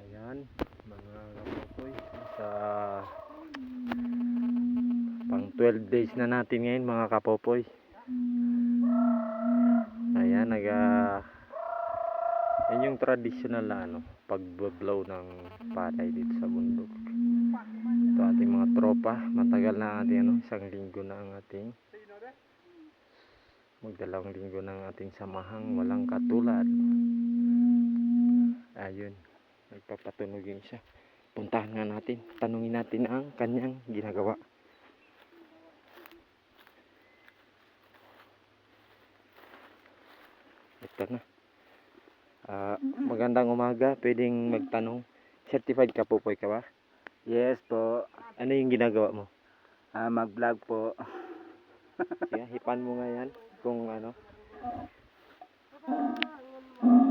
Ayan, mga kapopoy, sa pang 12 days na natin ngayon mga kapopoy. Ayan, yan yung traditional na pagbablow ng palay dito sa bundok. Ito ating mga tropa, matagal na ating isang linggo na ang ating magdalawang linggo ng ating samahang walang katulad. Ayun, nagpapatunog yung siya. Puntahan nga natin, tanungin natin ang kanyang ginagawa. Ito na. Magandang umaga, pwedeng magtanong. Certified ka po ka ba? Yes po. Ano yung ginagawa mo? Mag-vlog po. Sige, hipan mo nga yan kung ano.